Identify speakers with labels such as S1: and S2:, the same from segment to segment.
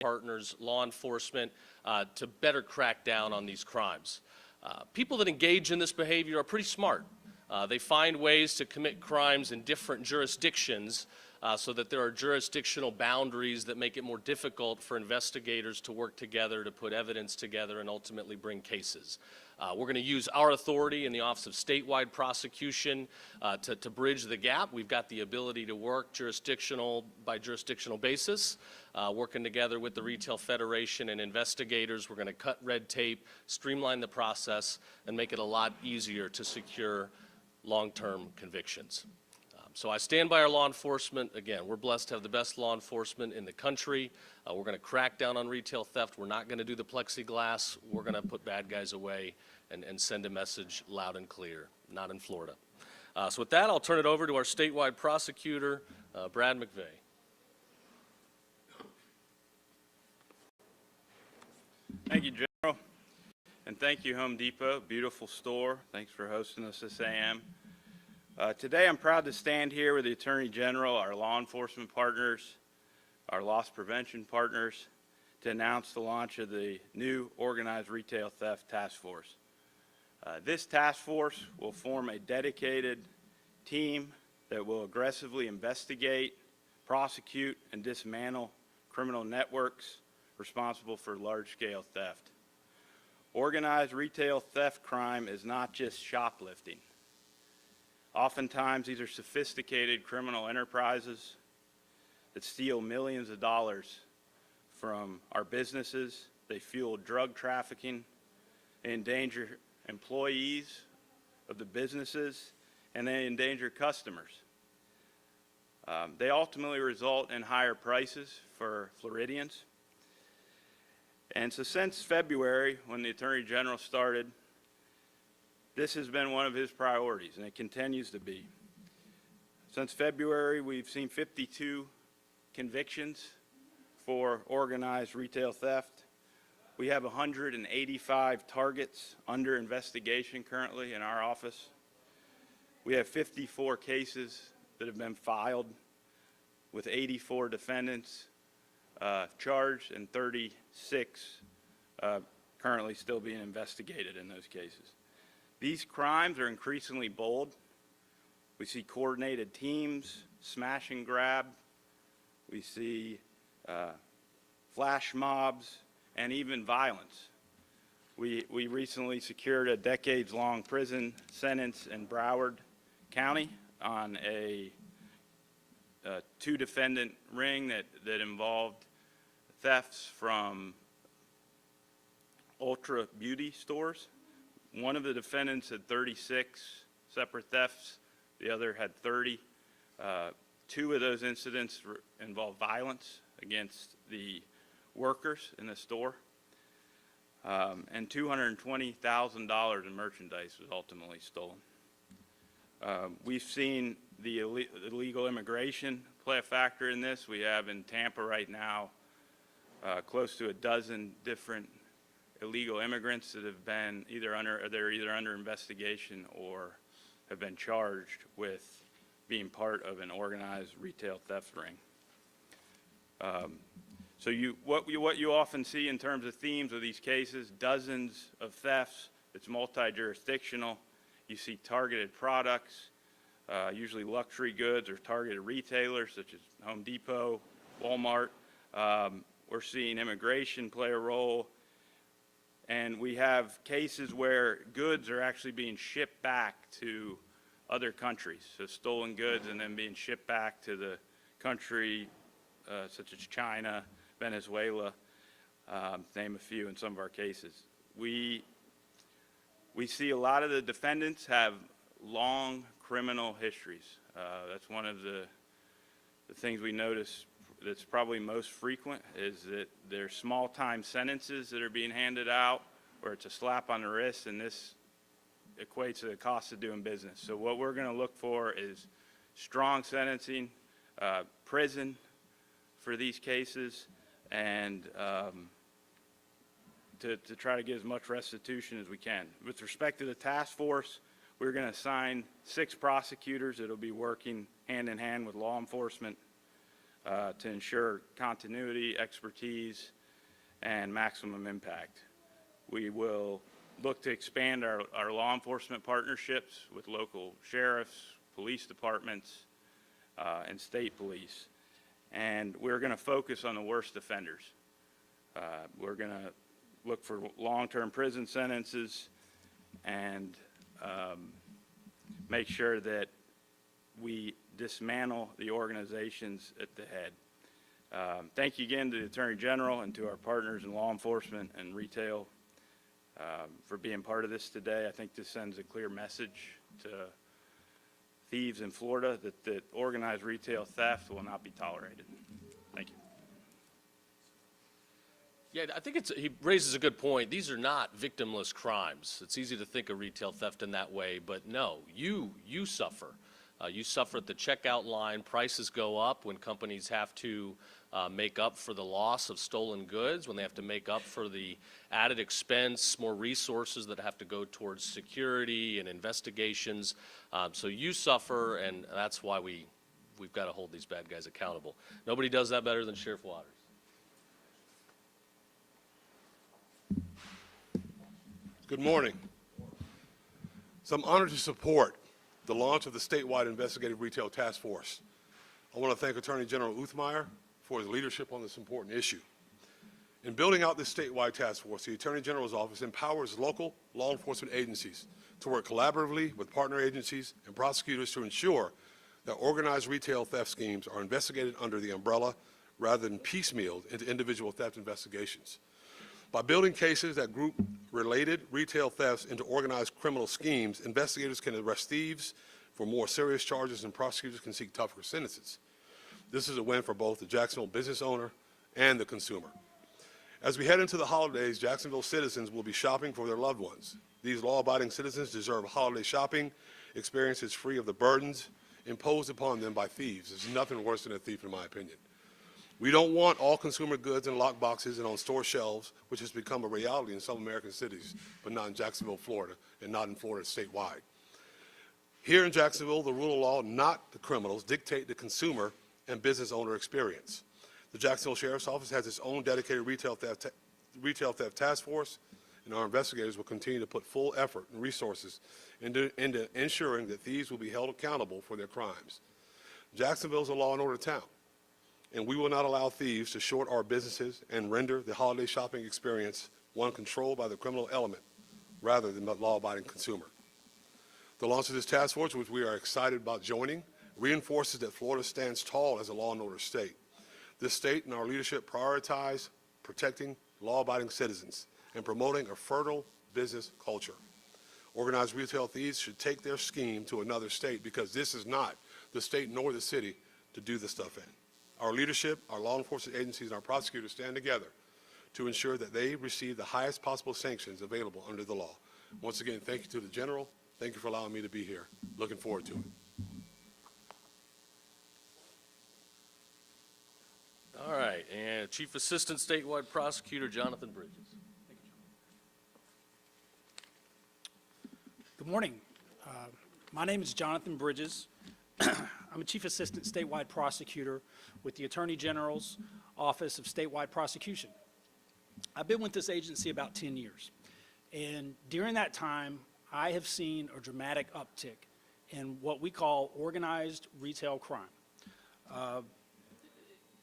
S1: partners, law enforcement, to better crack down on these crimes. People that engage in this behavior are pretty smart. They find ways to commit crimes in different jurisdictions so that there are jurisdictional boundaries that make it more difficult for investigators to work together to put evidence together and ultimately bring cases. We're going to use our authority in the Office of Statewide Prosecution to bridge the gap. We've got the ability to work jurisdictional by jurisdictional basis, working together with the Retail Federation and investigators. We're going to cut red tape, streamline the process, and make it a lot easier to secure long-term convictions. So I stand by our law enforcement. Again, we're blessed to have the best law enforcement in the country. We're going to crack down on retail theft. We're not going to do the plexiglass. We're going to put bad guys away and send a message loud and clear, not in Florida. So with that, I'll turn it over to our statewide prosecutor, Brad McVeigh.
S2: Thank you, General. And thank you, Home Depot. Beautiful store. Thanks for hosting us this AM. Today I'm proud to stand here with the Attorney General, our law enforcement partners, our loss prevention partners, to announce the launch of the new Organized Retail Theft Task Force. This task force will form a dedicated team that will aggressively investigate, prosecute, and dismantle criminal networks responsible for large-scale theft. Organized retail theft crime is not just shoplifting. Oftentimes, these are sophisticated criminal enterprises that steal millions of dollars from our businesses. They fuel drug trafficking, they endanger employees of the businesses, and they endanger customers. They ultimately result in higher prices for Floridians. And so since February, when the Attorney General started, this has been one of his priorities, and it continues to be. Since February, we've seen 52 convictions for organized retail theft. We have 185 targets under investigation currently in our office. We have 54 cases that have been filed with 84 defendants charged and 36 currently still being investigated in those cases. These crimes are increasingly bold. We see coordinated teams, smash and grab. We see flash mobs and even violence. We recently secured a decades-long prison sentence in Broward County on a two-defendant ring that involved thefts from Ultra Beauty stores. One of the defendants had 36 separate thefts. The other had 30. Two of those incidents involved violence against the workers in the store. And $220,000 in merchandise was ultimately stolen. We've seen the illegal immigration play a factor in this. We have in Tampa right now close to a dozen different illegal immigrants that have been either under investigation or have been charged with being part of an organized retail theft ring. So what you often see in terms of themes of these cases, dozens of thefts. It's multi-jurisdictional. You see targeted products, usually luxury goods or targeted retailers such as Home Depot, Walmart. We're seeing immigration play a role. And we have cases where goods are actually being shipped back to other countries. So stolen goods and then being shipped back to the country such as China, Venezuela, name a few in some of our cases. We see a lot of the defendants have long criminal histories. That's one of the things we notice that's probably most frequent is that there's small-time sentences that are being handed out where it's a slap on the wrist, and this equates to the cost of doing business. So what we're going to look for is strong sentencing, prison for these cases, and to try to get as much restitution as we can. With respect to the task force, we're going to assign 6 prosecutors that will be working hand in hand with law enforcement. to ensure continuity, expertise, and maximum impact. We will look to expand our law enforcement partnerships with local sheriffs, police departments, and state police. And we're going to focus on the worst offenders. We're going to look for long-term prison sentences and make sure that we dismantle the organizations at the head. Thank you again to the Attorney General and to our partners in law enforcement and retail for being part of this today. I think this sends a clear message to thieves in Florida that organized retail theft will not be tolerated. Thank you.
S1: Yeah, I think he raises a good point. These are not victimless crimes. It's easy to think of retail theft in that way, but no, you suffer. You suffer at the checkout line. Prices go up when companies have to make up for the loss of stolen goods, when they have to make up for the added expense, more resources that have to go towards security and investigations. So you suffer, and that's why we've got to hold these bad guys accountable. Nobody does that better than Sheriff Waters.
S3: Good morning. So I'm honored to support the launch of the statewide investigative retail task force. I want to thank Attorney General Uthmeier for his leadership on this important issue. In building out this statewide task force, the Attorney General's office empowers local law enforcement agencies to work collaboratively with partner agencies and prosecutors to ensure that organized retail theft schemes are investigated under the umbrella rather than piecemealed into individual theft investigations. By building cases that group related retail thefts into organized criminal schemes, investigators can arrest thieves for more serious charges and prosecutors can seek tougher sentences. This is a win for both the Jacksonville business owner and the consumer. As we head into the holidays, Jacksonville citizens will be shopping for their loved ones. These law-abiding citizens deserve holiday shopping experiences free of the burdens imposed upon them by thieves. There's nothing worse than a thief, in my opinion. We don't want all consumer goods in locked boxes and on store shelves, which has become a reality in some American cities, but not in Jacksonville, Florida, and not in Florida statewide. Here in Jacksonville, the rule of law, not the criminals, dictate the consumer and business owner experience. The Jacksonville Sheriff's Office has its own dedicated retail theft task force, and our investigators will continue to put full effort and resources into ensuring that thieves will be held accountable for their crimes. Jacksonville is a law and order town, and we will not allow thieves to short our businesses and render the holiday shopping experience one controlled by the criminal element rather than the law-abiding consumer. The launch of this task force, which we are excited about joining, reinforces that Florida stands tall as a law and order state. This state and our leadership prioritize protecting law-abiding citizens and promoting a fertile business culture. Organized retail thieves should take their scheme to another state because this is not the state nor the city to do this stuff in. Our leadership, our law enforcement agencies, and our prosecutors stand together to ensure that they receive the highest possible sanctions available under the law. Once again, thank you to the General. Thank you for allowing me to be here. Looking forward to it.
S1: All right, and Chief Assistant Statewide Prosecutor Jonathan Bridges.
S4: Good morning. My name is Jonathan Bridges. I'm a Chief Assistant Statewide Prosecutor with the Attorney General's Office of Statewide Prosecution. I've been with this agency about 10 years, and during that time, I have seen a dramatic uptick in what we call organized retail crime.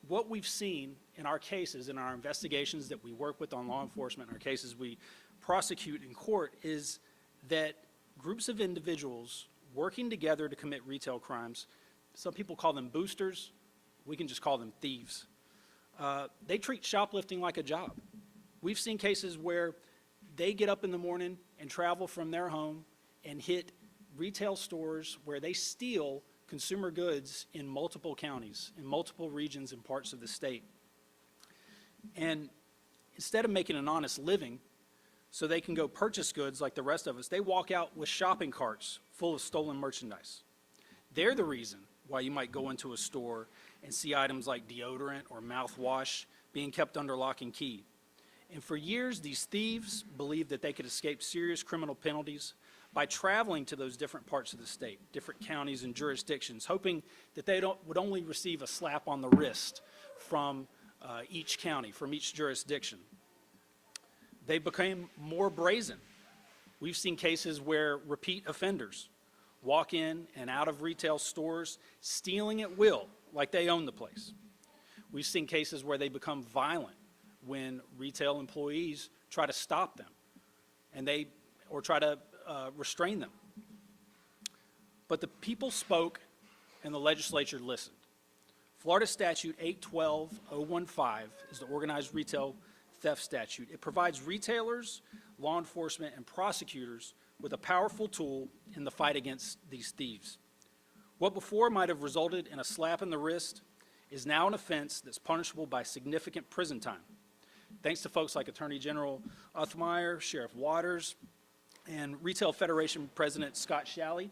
S4: What we've seen in our cases, in our investigations that we work with on law enforcement, in our cases we prosecute in court, is that groups of individuals working together to commit retail crimes, some people call them boosters, we can just call them thieves. They treat shoplifting like a job. We've seen cases where they get up in the morning and travel from their home and hit retail stores where they steal consumer goods in multiple counties, in multiple regions and parts of the state. And instead of making an honest living so they can go purchase goods like the rest of us, they walk out with shopping carts full of stolen merchandise. They're the reason why you might go into a store and see items like deodorant or mouthwash being kept under lock and key. And for years, these thieves believed that they could escape serious criminal penalties by traveling to those different parts of the state, different counties and jurisdictions, hoping that they would only receive a slap on the wrist from each county, from each jurisdiction. They became more brazen. We've seen cases where repeat offenders walk in and out of retail stores stealing at will, like they own the place. We've seen cases where they become violent when retail employees try to stop them or try to restrain them. But the people spoke and the legislature listened. Florida Statute 812-015 is the organized retail theft statute. It provides retailers, law enforcement, and prosecutors with a powerful tool in the fight against these thieves. What before might have resulted in a slap in the wrist is now an offense that's punishable by significant prison time. Thanks to folks like Attorney General Uthmeier, Sheriff Waters, and Retail Federation President Scott Shalley,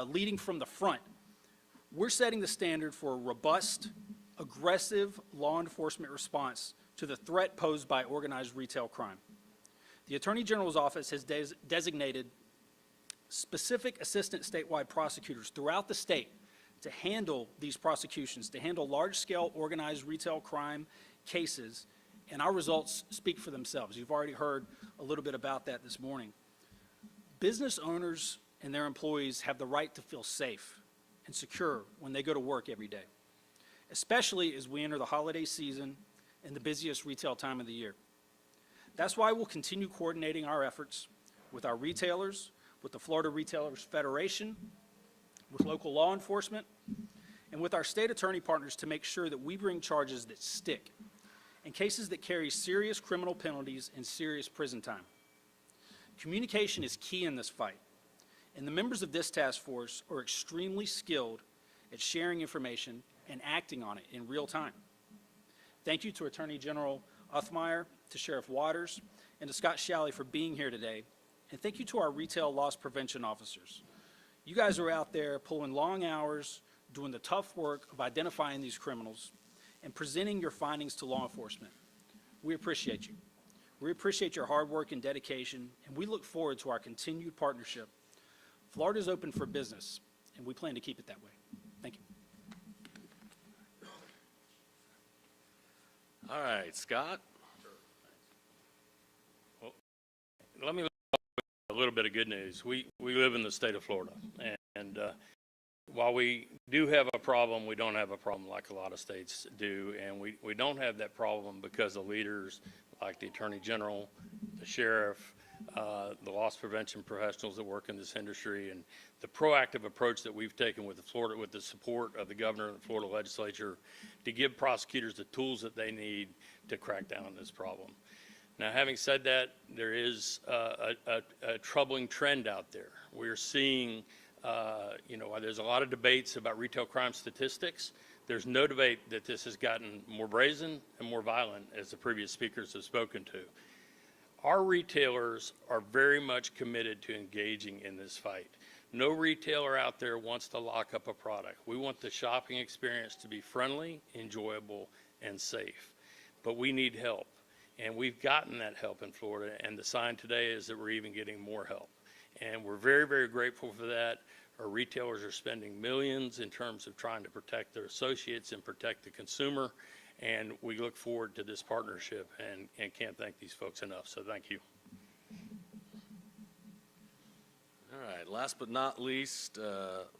S4: leading from the front, we're setting the standard for a robust, aggressive law enforcement response to the threat posed by organized retail crime. The Attorney General's office has designated specific assistant statewide prosecutors throughout the state to handle these prosecutions, to handle large-scale organized retail crime cases, and our results speak for themselves. You've already heard a little bit about that this morning. Business owners and their employees have the right to feel safe and secure when they go to work every day, especially as we enter the holiday season and the busiest retail time of the year. That's why we'll continue coordinating our efforts with our retailers, with the Florida Retailers Federation, with local law enforcement, and with our state attorney partners to make sure that we bring charges that stick and cases that carry serious criminal penalties and serious prison time. Communication is key in this fight, and the members of this task force are extremely skilled at sharing information and acting on it in real time. Thank you to Attorney General Uthmeier, to Sheriff Waters, and to Scott Shalley for being here today. And thank you to our retail loss prevention officers. You guys are out there pulling long hours, doing the tough work of identifying these criminals and presenting your findings to law enforcement. We appreciate you. We appreciate your hard work and dedication, and we look forward to our continued partnership. Florida is open for business, and we plan to keep it that way. Thank you.
S1: All right, Scott.
S5: Well, let me a little bit of good news. We live in the state of Florida, and while we do have a problem, we don't have a problem like a lot of states do, and we don't have that problem because of leaders like the Attorney General, the Sheriff, the loss prevention professionals that work in this industry, and the proactive approach that we've taken with the support of the governor and the Florida legislature to give prosecutors the tools that they need to crack down on this problem. Now, having said that, there is a troubling trend out there. We're seeing, there's a lot of debates about retail crime statistics. There's no debate that this has gotten more brazen and more violent, as the previous speakers have spoken to. Our retailers are very much committed to engaging in this fight. No retailer out there wants to lock up a product. We want the shopping experience to be friendly, enjoyable, and safe. But we need help. And we've gotten that help in Florida, and the sign today is that we're even getting more help. And we're very, very grateful for that. Our retailers are spending millions in terms of trying to protect their associates and protect the consumer, and we look forward to this partnership and can't thank these folks enough, so thank you.
S1: All right, last but not least,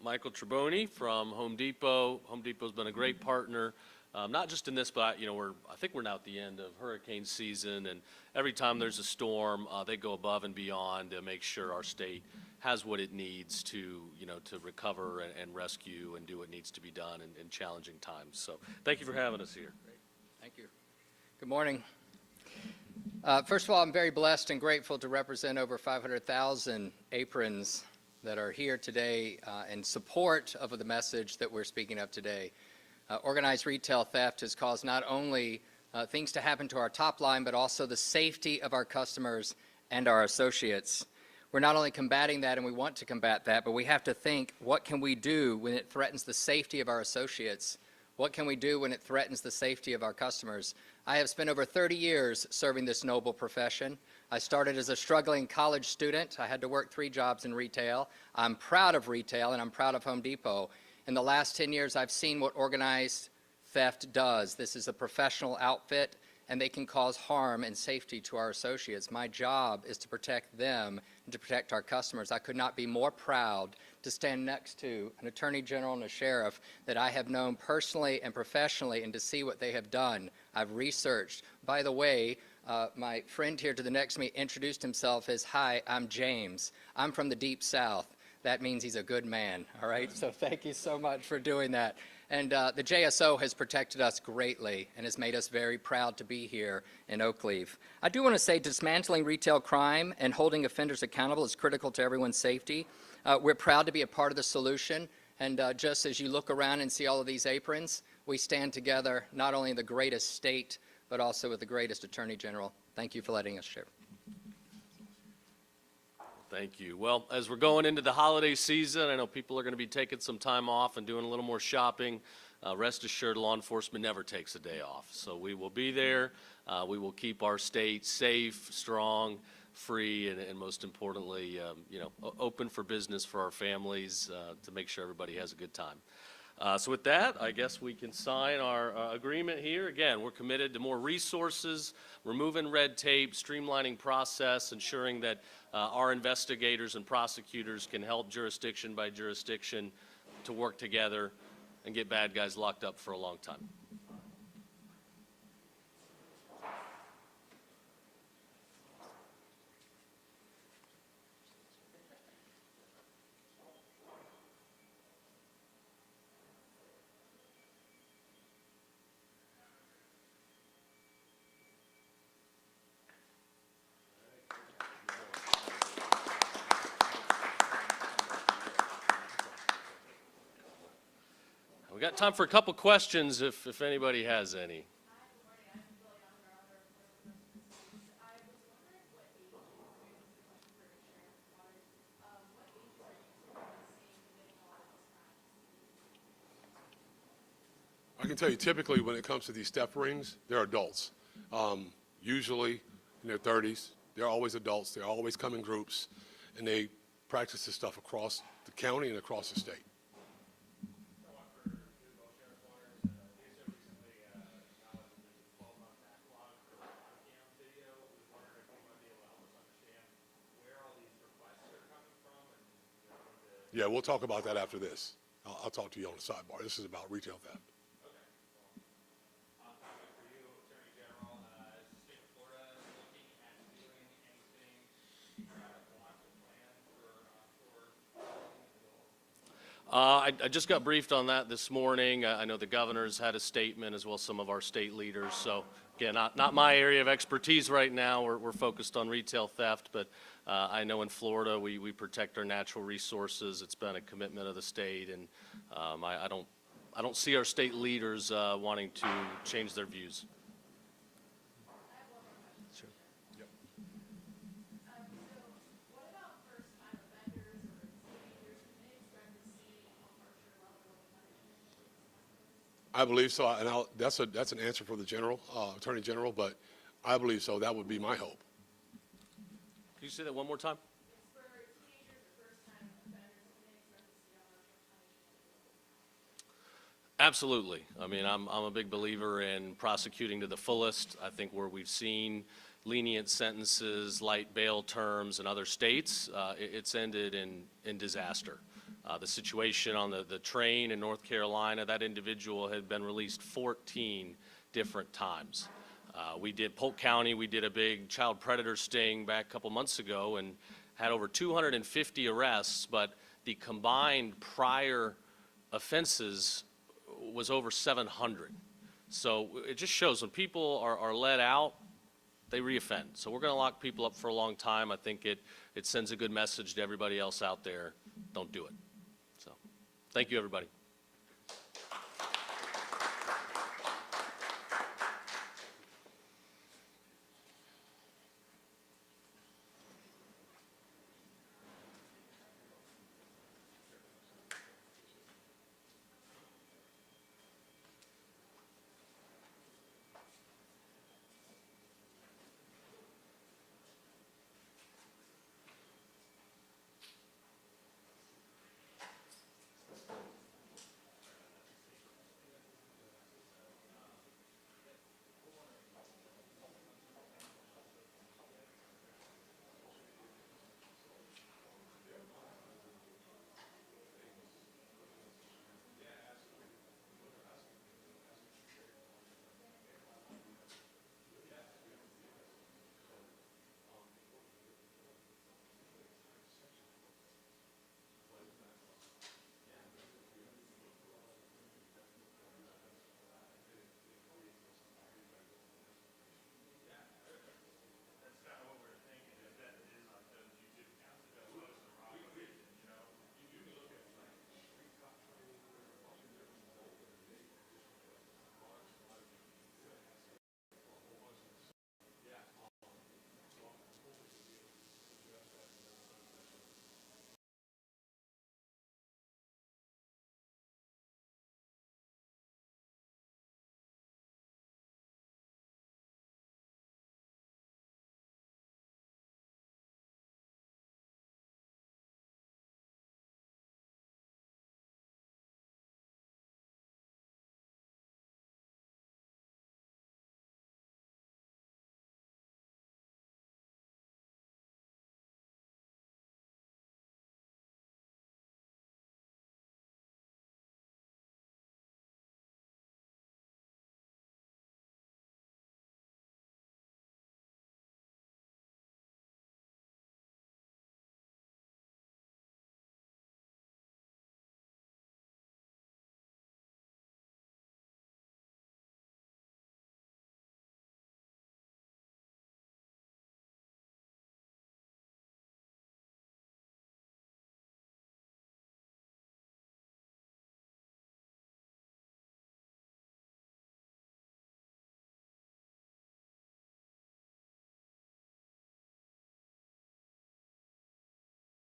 S1: Michael Treboni from Home Depot. Home Depot's been a great partner. Not just in this, but I think we're now at the end of hurricane season, and every time there's a storm, they go above and beyond to make sure our state has what it needs to recover and rescue and do what needs to be done in challenging times. So thank you for having us here.
S6: Great. Thank you. Good morning. First of all, I'm very blessed and grateful to represent over 500,000 aprons that are here today in support of the message that we're speaking of today. Organized retail theft has caused not only things to happen to our top line, but also the safety of our customers and our associates. We're not only combating that, and we want to combat that, but we have to think, what can we do when it threatens the safety of our associates What can we do when it threatens the safety of our customers? I have spent over 30 years serving this noble profession. I started as a struggling college student. I had to work 3 jobs in retail. I'm proud of retail, and I'm proud of Home Depot. In the last 10 years, I've seen what organized theft does. This is a professional outfit, and they can cause harm and safety to our associates. My job is to protect them and to protect our customers. I could not be more proud to stand next to an attorney general and a sheriff that I have known personally and professionally, and to see what they have done. I've researched. By the way, my friend here to the next to me introduced himself as, "Hi, I'm James. I'm from the Deep South." That means he's a good man, all right? So thank you so much for doing that. And the JSO has protected us greatly and has made us very proud to be here in Oakleaf. I do want to say dismantling retail crime and holding offenders accountable is critical to everyone's safety. We're proud to be a part of the solution, and just as you look around and see all of these aprons, we stand together not only in the greatest state, but also with the greatest Attorney General. Thank you for letting us share.
S1: Thank you. Well, as we're going into the holiday season, I know people are going to be taking some time off and doing a little more shopping. Rest assured, law enforcement never takes a day off. So we will be there. We will keep our state safe, strong, free, and most importantly, open for business for our families to make sure everybody has a good time. So with that, I guess we can sign our agreement here. Again, we're committed to more resources, removing red tape, streamlining process, ensuring that our investigators and prosecutors can help jurisdiction by jurisdiction to work together and get bad guys locked up for a long time. We got time for a couple questions if anybody has any.
S3: I can tell you typically when it comes to these step rings, they're adults. Usually in their 30s. They're always adults. They always come in groups, and they practice this stuff across the county and across the state. Yeah, we'll talk about that after this. I'll talk to you on the sidebar. This is about retail theft.
S1: I just got briefed on that this morning. I know the governor's had a statement, as well as some of our state leaders. So again, not my area of expertise right now. We're focused on retail theft, but I know in Florida we protect our natural resources. It's been a commitment of the state, and I don't see our state leaders wanting to change their views.
S3: I believe so, and that's an answer for the general, Attorney General, but I believe so. That would be my hope.
S1: Can you say that one more time? Absolutely. I mean, I'm a big believer in prosecuting to the fullest. I think where we've seen lenient sentences, light bail terms in other states, it's ended in disaster. The situation on the train in North Carolina, that individual had been released 14 different times. Polk County, we did a big child predator sting back a couple months ago and had over 250 arrests, but the combined prior offenses was over 700. So it just shows when people are let out, they reoffend. So we're going to lock people up for a long time. I think it sends a good message to everybody else out there. Don't do it. So thank you, everybody.